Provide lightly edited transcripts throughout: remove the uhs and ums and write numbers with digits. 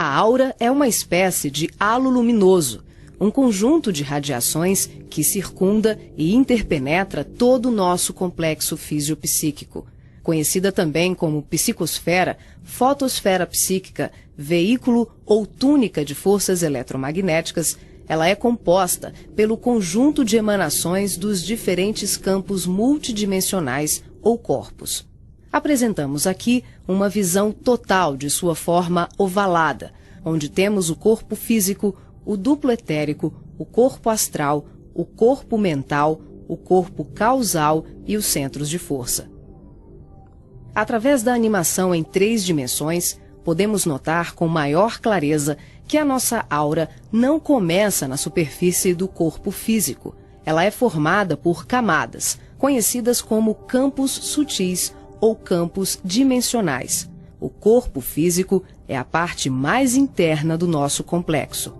A aura é uma espécie de halo luminoso, um conjunto de radiações que circunda e interpenetra todo o nosso complexo fisiopsíquico. Conhecida também como psicosfera, fotosfera psíquica, veículo ou túnica de forças eletromagnéticas, ela é composta pelo conjunto de emanações dos diferentes campos multidimensionais ou corpos. Apresentamos aqui uma visão total de sua forma ovalada, onde temos o corpo físico, o duplo etérico, o corpo astral, o corpo mental, o corpo causal e os centros de força. Através da animação em 3 dimensões, podemos notar com maior clareza que a nossa aura não começa na superfície do corpo físico. Ela é formada por camadas, conhecidas como campos sutis ou campos dimensionais. O corpo físico é a parte mais interna do nosso complexo.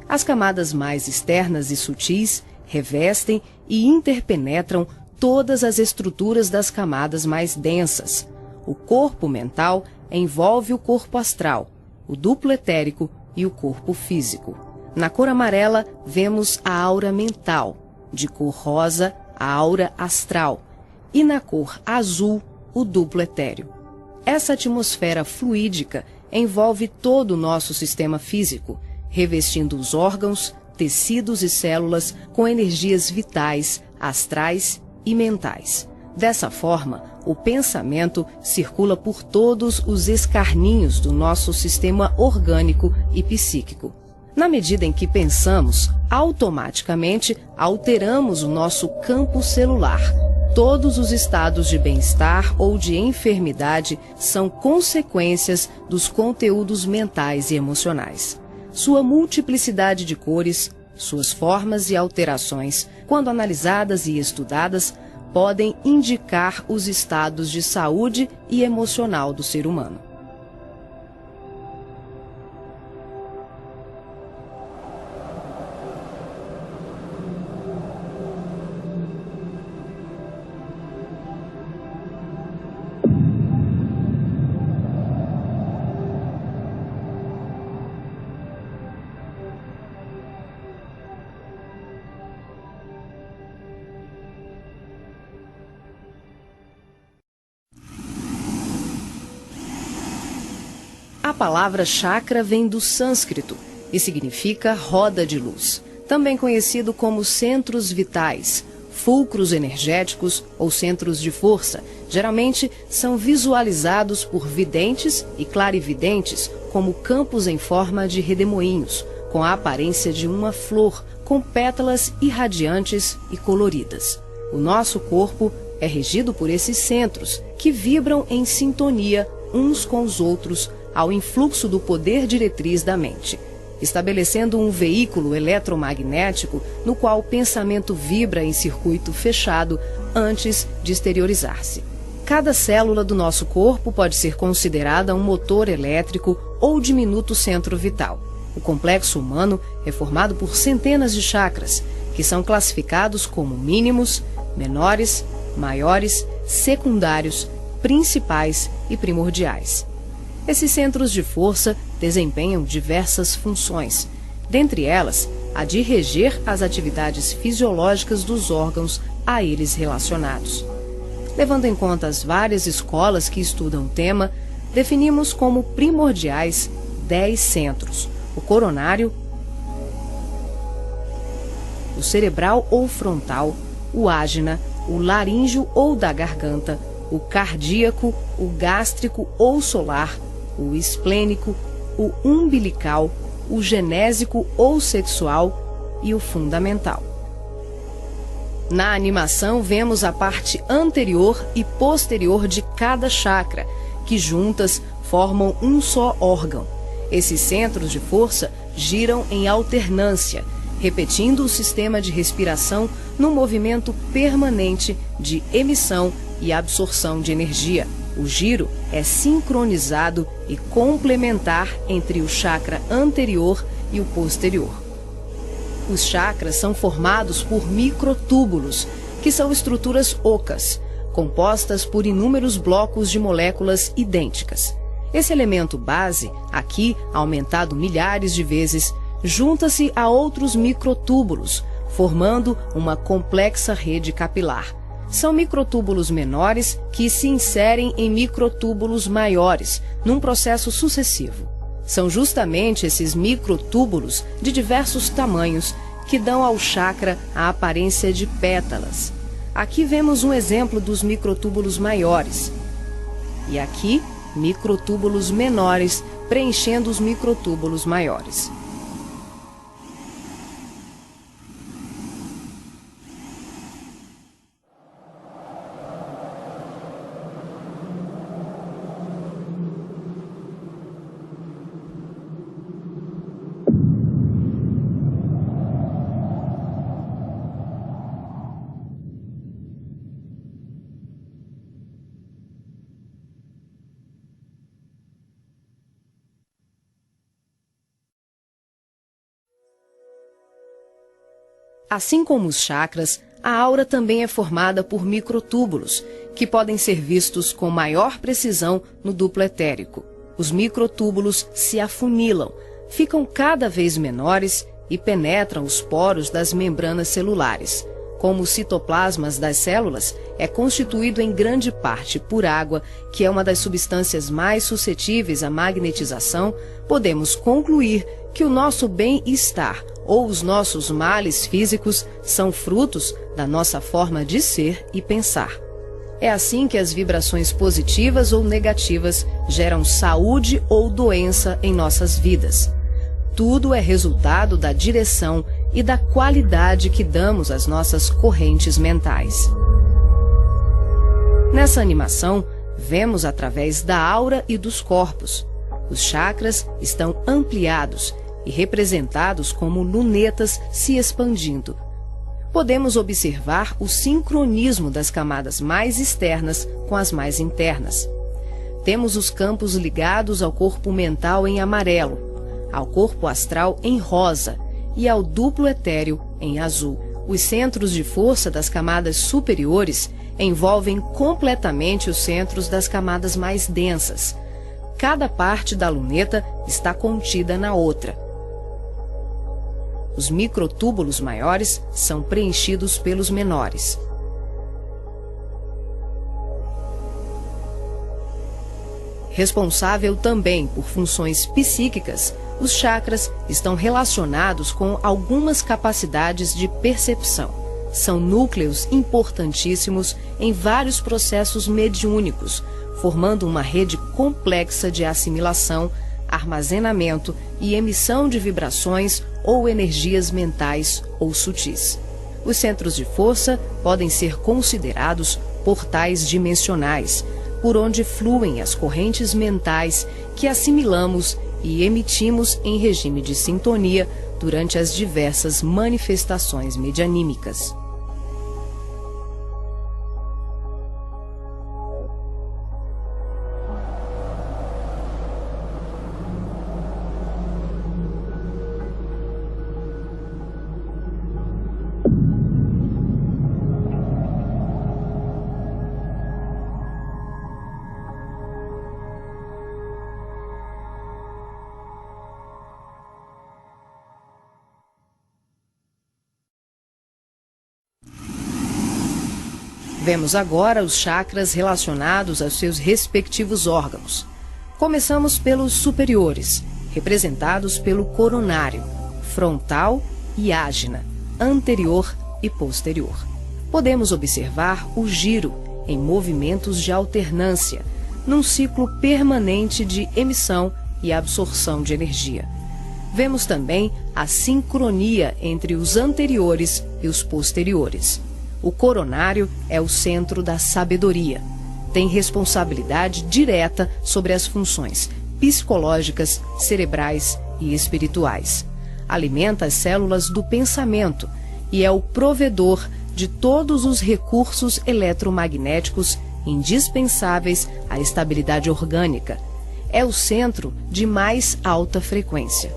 As camadas mais externas e sutis revestem e interpenetram todas as estruturas das camadas mais densas. O corpo mental envolve o corpo astral, o duplo etérico e o corpo físico. Na cor amarela, vemos a aura mental, de cor rosa, a aura astral, e na cor azul, o duplo etéreo. Essa atmosfera fluídica envolve todo o nosso sistema físico, revestindo os órgãos, tecidos e células com energias vitais, astrais e mentais. Dessa forma, o pensamento circula por todos os escarninhos do nosso sistema orgânico e psíquico. Na medida em que pensamos, automaticamente alteramos o nosso campo celular. Todos os estados de bem-estar ou de enfermidade são consequências dos conteúdos mentais e emocionais. Sua multiplicidade de cores, suas formas e alterações, quando analisadas e estudadas, podem indicar os estados de saúde e emocional do ser humano. A palavra chakra vem do sânscrito e significa roda de luz, também conhecido como centros vitais, fulcros energéticos ou centros de força. Geralmente são visualizados por videntes e clarividentes como campos em forma de redemoinhos, com a aparência de uma flor, com pétalas irradiantes e coloridas. O nosso corpo é regido por esses centros, que vibram em sintonia uns com os outros, ao influxo do poder diretriz da mente, estabelecendo um veículo eletromagnético no qual o pensamento vibra em circuito fechado antes de exteriorizar-se. Cada célula do nosso corpo pode ser considerada um motor elétrico ou diminuto centro vital. O complexo humano é formado por centenas de chakras, que são classificados como mínimos, menores, maiores, secundários, principais e primordiais. Esses centros de força desempenham diversas funções, dentre elas a de reger as atividades fisiológicas dos órgãos a eles relacionados. Levando em conta as várias escolas que estudam o tema, definimos como primordiais 10 centros: o coronário, o cerebral ou frontal, o ágina, o laríngeo ou da garganta, o cardíaco, o gástrico ou solar, o esplênico, o umbilical, o genésico ou sexual e o fundamental. Na animação vemos a parte anterior e posterior de cada chakra, que juntas formam um só órgão. Esses centros de força giram em alternância, repetindo o sistema de respiração num movimento permanente de emissão e absorção de energia. O giro é sincronizado e complementar entre o chakra anterior e o posterior. Os chakras são formados por microtúbulos, que são estruturas ocas, compostas por inúmeros blocos de moléculas idênticas. Esse elemento base, aqui aumentado milhares de vezes, junta-se a outros microtúbulos, formando uma complexa rede capilar. São microtúbulos menores que se inserem em microtúbulos maiores, num processo sucessivo. São justamente esses microtúbulos de diversos tamanhos que dão ao chakra a aparência de pétalas. Aqui vemos um exemplo dos microtúbulos maiores. E aqui, microtúbulos menores preenchendo os microtúbulos maiores. Assim como os chakras, a aura também é formada por microtúbulos, que podem ser vistos com maior precisão no duplo etérico. Os microtúbulos se afunilam, ficam cada vez menores e penetram os poros das membranas celulares. Como os citoplasmas das células é constituído em grande parte por água, que é uma das substâncias mais suscetíveis à magnetização, podemos concluir que o nosso bem-estar ou os nossos males físicos são frutos da nossa forma de ser e pensar. É assim que as vibrações positivas ou negativas geram saúde ou doença em nossas vidas. Tudo é resultado da direção e da qualidade que damos às nossas correntes mentais. Nessa animação, vemos através da aura e dos corpos. Os chakras estão ampliados e representados como lunetas se expandindo. Podemos observar o sincronismo das camadas mais externas com as mais internas. Temos os campos ligados ao corpo mental em amarelo, ao corpo astral em rosa e ao duplo etéreo em azul. Os centros de força das camadas superiores envolvem completamente os centros das camadas mais densas. Cada parte da luneta está contida na outra. Os microtúbulos maiores são preenchidos pelos menores. Responsável também por funções psíquicas, os chakras estão relacionados com algumas capacidades de percepção. São núcleos importantíssimos em vários processos mediúnicos, formando uma rede complexa de assimilação, armazenamento e emissão de vibrações ou energias mentais ou sutis. Os centros de força podem ser considerados portais dimensionais, por onde fluem as correntes mentais que assimilamos e emitimos em regime de sintonia durante as diversas manifestações medianímicas. Vemos agora os chakras relacionados aos seus respectivos órgãos. Começamos pelos superiores, representados pelo coronário, frontal e ágina, anterior e posterior. Podemos observar o giro em movimentos de alternância, num ciclo permanente de emissão e absorção de energia. Vemos também a sincronia entre os anteriores e os posteriores. O coronário é o centro da sabedoria. Tem responsabilidade direta sobre as funções psicológicas, cerebrais e espirituais. Alimenta as células do pensamento e é o provedor de todos os recursos eletromagnéticos indispensáveis à estabilidade orgânica. É o centro de mais alta frequência.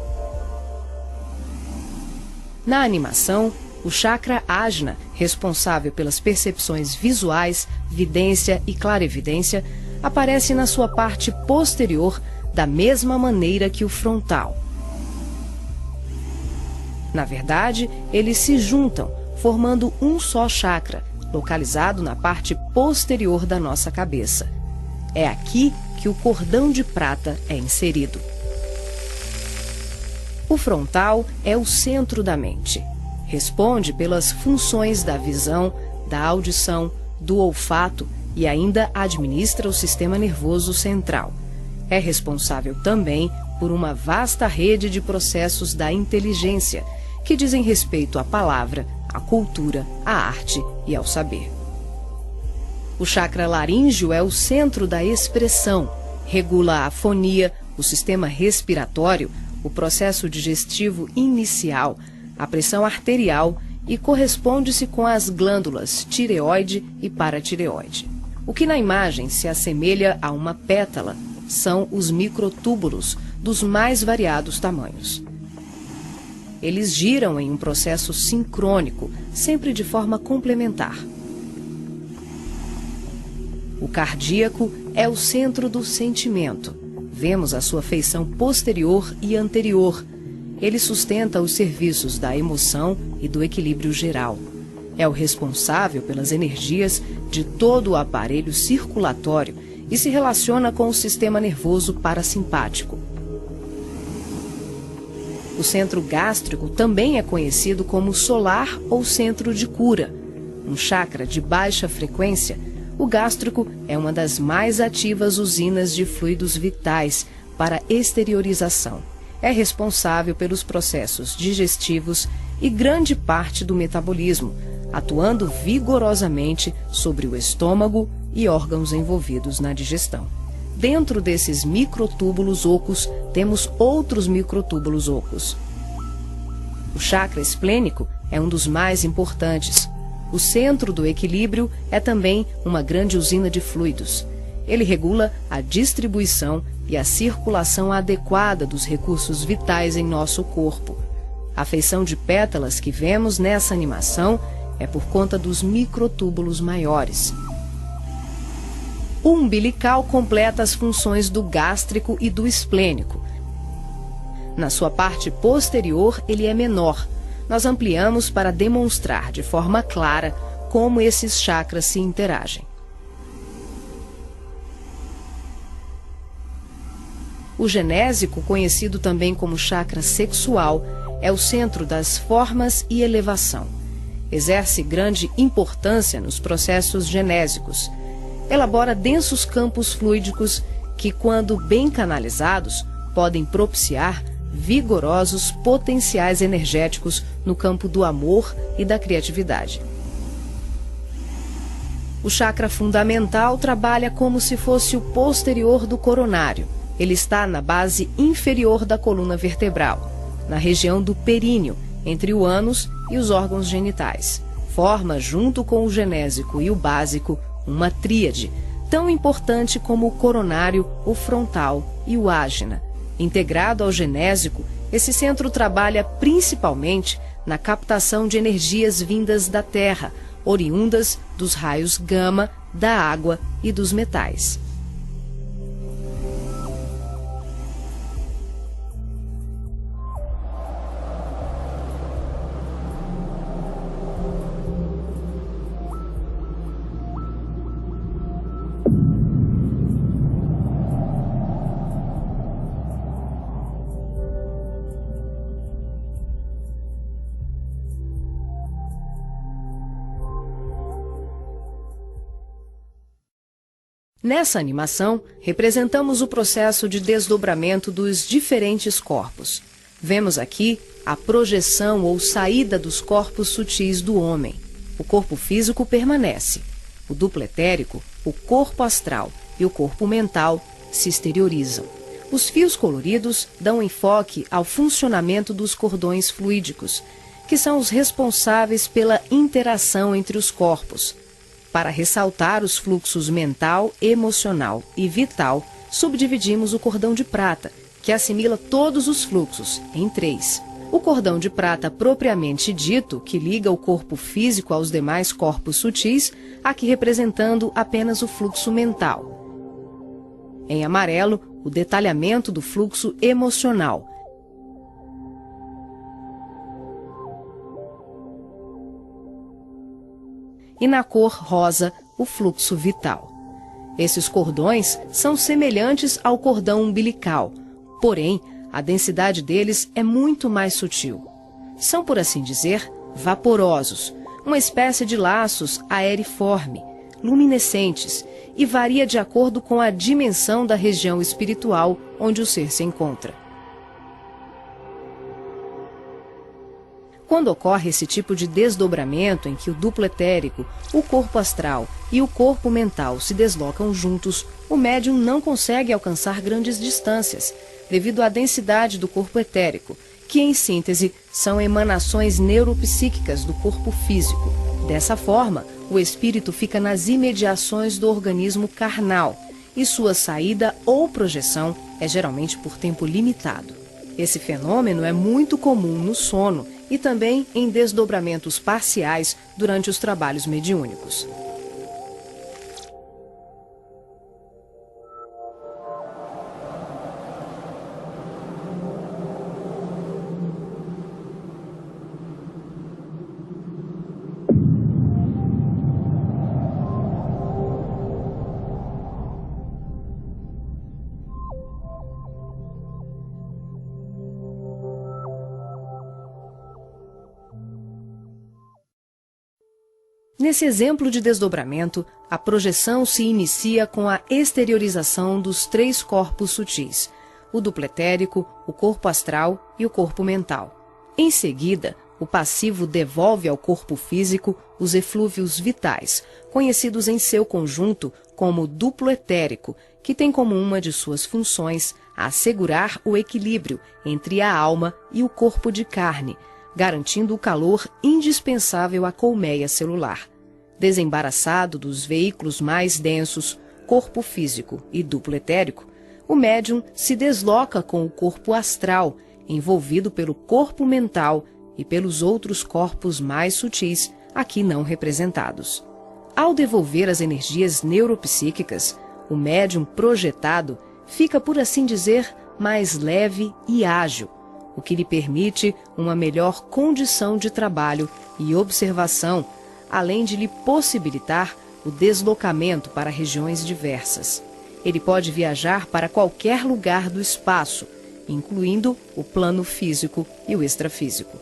Na animação, o chakra ágina, responsável pelas percepções visuais, vidência e clarevidência, aparece na sua parte posterior da mesma maneira que o frontal. Na verdade, eles se juntam, formando um só chakra, localizado na parte posterior da nossa cabeça. É aqui que o cordão de prata é inserido. O frontal é o centro da mente. Responde pelas funções da visão, da audição, do olfato e ainda administra o sistema nervoso central. É responsável também por uma vasta rede de processos da inteligência, que dizem respeito à palavra, à cultura, à arte e ao saber. O chakra laríngeo é o centro da expressão, regula a fonia, o sistema respiratório, o processo digestivo inicial, a pressão arterial e corresponde-se com as glândulas tireoide e paratireoide. O que na imagem se assemelha a uma pétala são os microtúbulos dos mais variados tamanhos. Eles giram em um processo sincrônico, sempre de forma complementar. O cardíaco é o centro do sentimento. Vemos a sua feição posterior e anterior. Ele sustenta os serviços da emoção e do equilíbrio geral. É o responsável pelas energias de todo o aparelho circulatório e se relaciona com o sistema nervoso parasimpático. O centro gástrico também é conhecido como solar ou centro de cura. Um chakra de baixa frequência, o gástrico é uma das mais ativas usinas de fluidos vitais para exteriorização. É responsável pelos processos digestivos e grande parte do metabolismo, atuando vigorosamente sobre o estômago e órgãos envolvidos na digestão. Dentro desses microtúbulos ocos, temos outros microtúbulos ocos. O chakra esplênico é um dos mais importantes. O centro do equilíbrio é também uma grande usina de fluidos. Ele regula a distribuição e a circulação adequada dos recursos vitais em nosso corpo. A feição de pétalas que vemos nessa animação é por conta dos microtúbulos maiores. O umbilical completa as funções do gástrico e do esplênico. Na sua parte posterior, ele é menor. Nós ampliamos para demonstrar de forma clara como esses chakras se interagem. O genésico, conhecido também como chakra sexual, é o centro das formas e elevação. Exerce grande importância nos processos genésicos. Elabora densos campos fluídicos que, quando bem canalizados, podem propiciar vigorosos potenciais energéticos no campo do amor e da criatividade. O chakra fundamental trabalha como se fosse o posterior do coronário. Ele está na base inferior da coluna vertebral, na região do períneo, entre o ânus e os órgãos genitais. Forma, junto com o genésico e o básico, uma tríade, tão importante como o coronário, o frontal e o ágina. Integrado ao genésico, esse centro trabalha principalmente na captação de energias vindas da Terra, oriundas dos raios gama, da água e dos metais. Nessa animação, representamos o processo de desdobramento dos diferentes corpos. Vemos aqui a projeção ou saída dos corpos sutis do homem. O corpo físico permanece. O duplo etérico, o corpo astral e o corpo mental se exteriorizam. Os fios coloridos dão enfoque ao funcionamento dos cordões fluídicos, que são os responsáveis pela interação entre os corpos. Para ressaltar os fluxos mental, emocional e vital, subdividimos o cordão de prata, que assimila todos os fluxos, em 3. O cordão de prata propriamente dito, que liga o corpo físico aos demais corpos sutis, aqui representando apenas o fluxo mental. Em amarelo, o detalhamento do fluxo emocional. E na cor rosa, o fluxo vital. Esses cordões são semelhantes ao cordão umbilical, porém, a densidade deles é muito mais sutil. São, por assim dizer, vaporosos, uma espécie de laços aeriforme, luminescentes, e varia de acordo com a dimensão da região espiritual onde o ser se encontra. Quando ocorre esse tipo de desdobramento em que o duplo etérico, o corpo astral e o corpo mental se deslocam juntos, o médium não consegue alcançar grandes distâncias, devido à densidade do corpo etérico, que, em síntese, são emanações neuropsíquicas do corpo físico. Dessa forma, o espírito fica nas imediações do organismo carnal, e sua saída ou projeção é geralmente por tempo limitado. Esse fenômeno é muito comum no sono e também em desdobramentos parciais durante os trabalhos mediúnicos. Nesse exemplo de desdobramento, a projeção se inicia com a exteriorização dos 3 corpos sutis, o duplo etérico, o corpo astral e o corpo mental. Em seguida, o passivo devolve ao corpo físico os eflúvios vitais, conhecidos em seu conjunto como duplo etérico, que tem como uma de suas funções assegurar o equilíbrio entre a alma e o corpo de carne, garantindo o calor indispensável à colmeia celular. Desembaraçado dos veículos mais densos, corpo físico e duplo etérico, o médium se desloca com o corpo astral, envolvido pelo corpo mental e pelos outros corpos mais sutis, aqui não representados. Ao devolver as energias neuropsíquicas, o médium projetado fica, por assim dizer, mais leve e ágil, o que lhe permite uma melhor condição de trabalho e observação, além de lhe possibilitar o deslocamento para regiões diversas. Ele pode viajar para qualquer lugar do espaço, incluindo o plano físico e o extrafísico.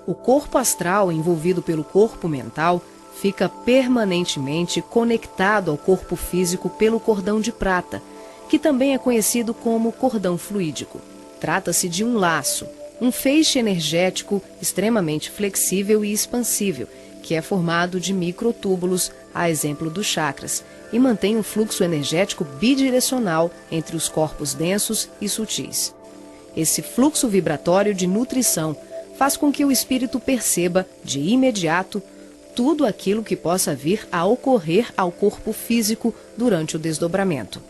O corpo astral envolvido pelo corpo mental fica permanentemente conectado ao corpo físico pelo cordão de prata, que também é conhecido como cordão fluídico. Trata-se de um laço, um feixe energético extremamente flexível e expansível, que é formado de microtúbulos, a exemplo dos chakras, e mantém um fluxo energético bidirecional entre os corpos densos e sutis. Esse fluxo vibratório de nutrição faz com que o espírito perceba, de imediato, tudo aquilo que possa vir a ocorrer ao corpo físico durante o desdobramento.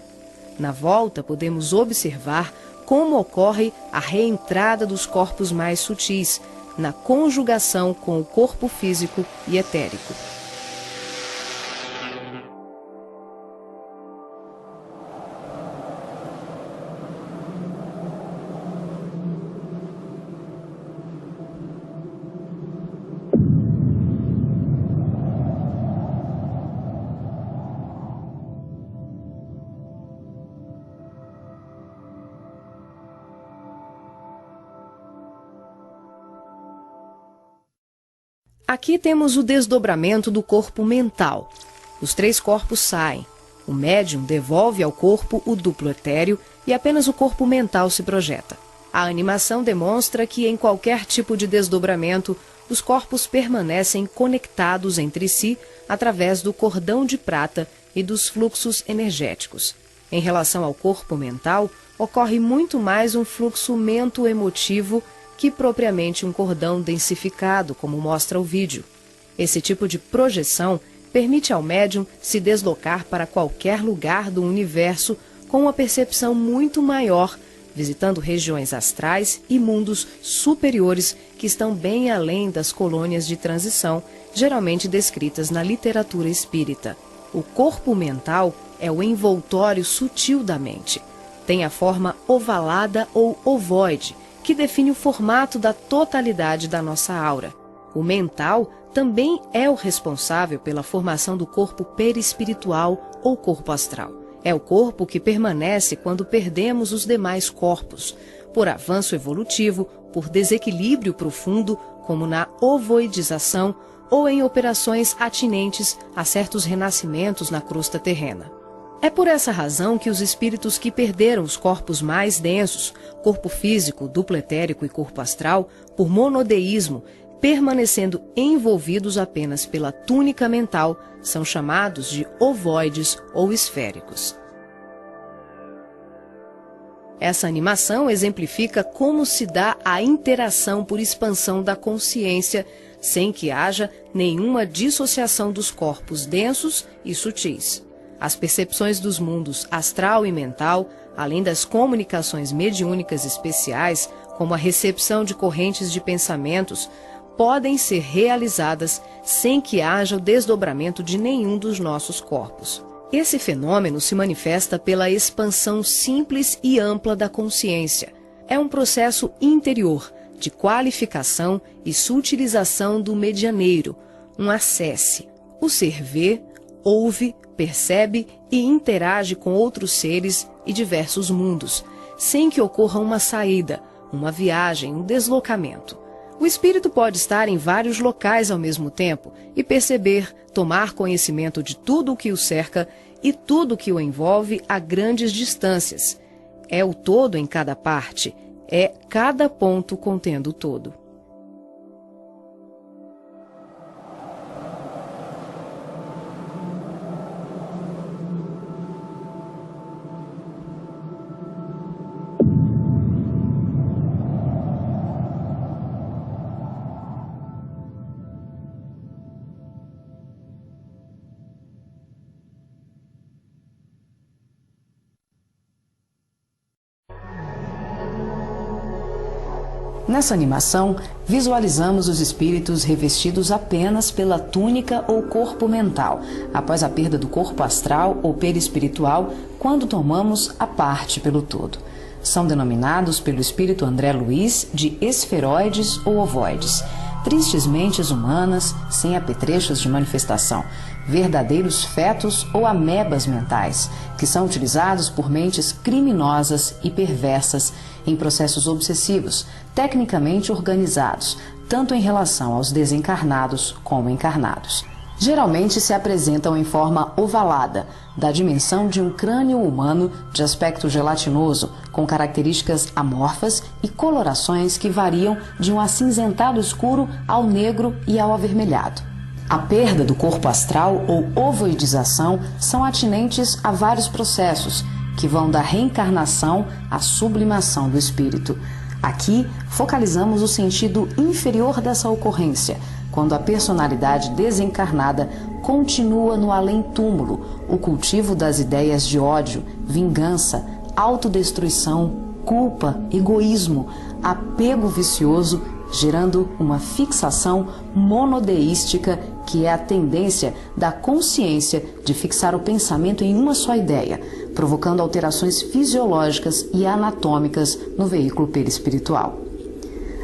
Na volta, podemos observar como ocorre a reentrada dos corpos mais sutis, na conjugação com o corpo físico e etérico. Aqui temos o desdobramento do corpo mental. Os 3 corpos saem. O médium devolve ao corpo o duplo etéreo e apenas o corpo mental se projeta. A animação demonstra que, em qualquer tipo de desdobramento, os corpos permanecem conectados entre si através do cordão de prata e dos fluxos energéticos. Em relação ao corpo mental, ocorre muito mais um fluxo mento-emotivo que propriamente um cordão densificado, como mostra o vídeo. Esse tipo de projeção permite ao médium se deslocar para qualquer lugar do universo com uma percepção muito maior, visitando regiões astrais e mundos superiores que estão bem além das colônias de transição, geralmente descritas na literatura espírita. O corpo mental é o envoltório sutil da mente. Tem a forma ovalada ou ovoide, que define o formato da totalidade da nossa aura. O mental também é o responsável pela formação do corpo perispiritual ou corpo astral. É o corpo que permanece quando perdemos os demais corpos, por avanço evolutivo, por desequilíbrio profundo, como na ovoidização ou em operações atinentes a certos renascimentos na crosta terrena. É por essa razão que os espíritos que perderam os corpos mais densos, corpo físico, duplo etérico e corpo astral, por monodeísmo, permanecendo envolvidos apenas pela túnica mental, são chamados de ovoides ou esféricos. Essa animação exemplifica como se dá a interação por expansão da consciência, sem que haja nenhuma dissociação dos corpos densos e sutis. As percepções dos mundos astral e mental, além das comunicações mediúnicas especiais, como a recepção de correntes de pensamentos, podem ser realizadas sem que haja o desdobramento de nenhum dos nossos corpos. Esse fenômeno se manifesta pela expansão simples e ampla da consciência. É um processo interior, de qualificação e sutilização do medianeiro, um acesse. O ser vê, ouve, percebe e interage com outros seres e diversos mundos, sem que ocorra uma saída, uma viagem, um deslocamento. O espírito pode estar em vários locais ao mesmo tempo e perceber, tomar conhecimento de tudo o que o cerca e tudo o que o envolve a grandes distâncias. É o todo em cada parte, é cada ponto contendo o todo. Nessa animação, visualizamos os espíritos revestidos apenas pela túnica ou corpo mental, após a perda do corpo astral ou perispiritual, quando tomamos a parte pelo todo. São denominados pelo espírito André Luiz de esferoides ou ovoides, tristes mentes humanas sem apetrechos de manifestação, verdadeiros fetos ou amebas mentais, que são utilizados por mentes criminosas e perversas em processos obsessivos, tecnicamente organizados, tanto em relação aos desencarnados como encarnados. Geralmente se apresentam em forma ovalada, da dimensão de um crânio humano de aspecto gelatinoso, com características amorfas e colorações que variam de um acinzentado escuro ao negro e ao avermelhado. A perda do corpo astral ou ovoidização são atinentes a vários processos, que vão da reencarnação à sublimação do espírito. Aqui, focalizamos o sentido inferior dessa ocorrência, quando a personalidade desencarnada continua no além-túmulo, o cultivo das ideias de ódio, vingança, autodestruição, culpa, egoísmo, apego vicioso, gerando uma fixação monodeística, que é a tendência da consciência de fixar o pensamento em uma só ideia, provocando alterações fisiológicas e anatômicas no veículo perispiritual.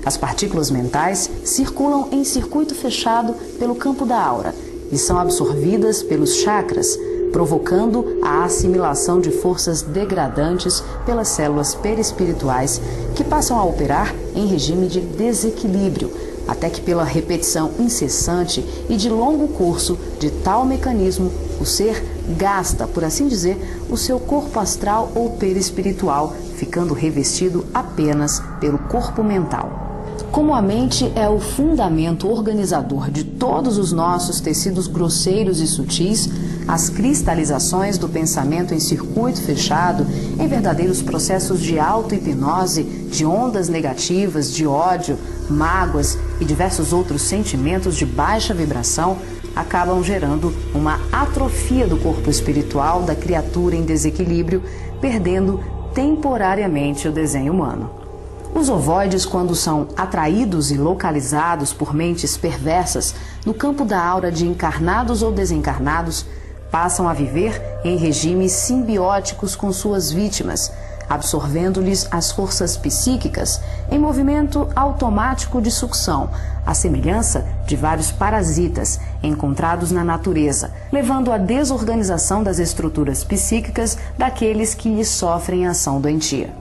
As partículas mentais circulam em circuito fechado pelo campo da aura e são absorvidas pelos chakras, provocando a assimilação de forças degradantes pelas células perispirituais, que passam a operar em regime de desequilíbrio, até que pela repetição incessante e de longo curso de tal mecanismo, o ser gasta, por assim dizer, o seu corpo astral ou perispiritual, ficando revestido apenas pelo corpo mental. Como a mente é o fundamento organizador de todos os nossos tecidos grosseiros e sutis, as cristalizações do pensamento em circuito fechado, em verdadeiros processos de auto-hipnose, de ondas negativas, de ódio, mágoas e diversos outros sentimentos de baixa vibração, acabam gerando uma atrofia do corpo espiritual da criatura em desequilíbrio, perdendo temporariamente o desenho humano. Os ovoides, quando são atraídos e localizados por mentes perversas no campo da aura de encarnados ou desencarnados, passam a viver em regimes simbióticos com suas vítimas, absorvendo-lhes as forças psíquicas em movimento automático de sucção, à semelhança de vários parasitas encontrados na natureza, levando à desorganização das estruturas psíquicas daqueles que lhes sofrem ação doentia.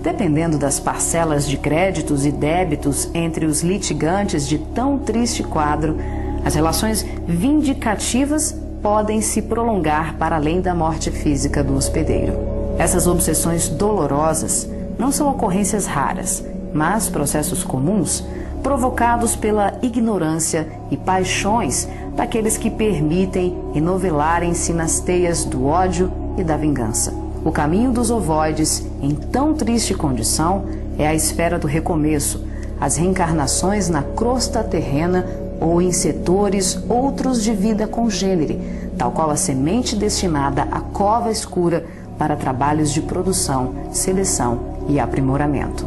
Dependendo das parcelas de créditos e débitos entre os litigantes de tão triste quadro, as relações vindicativas podem se prolongar para além da morte física do hospedeiro. Essas obsessões dolorosas não são ocorrências raras, mas processos comuns provocados pela ignorância e paixões daqueles que permitem enovelarem-se nas teias do ódio e da vingança. O caminho dos ovoides, em tão triste condição, é a esfera do recomeço, as reencarnações na crosta terrena ou em setores outros de vida congênere, tal qual a semente destinada à cova escura para trabalhos de produção, seleção e aprimoramento.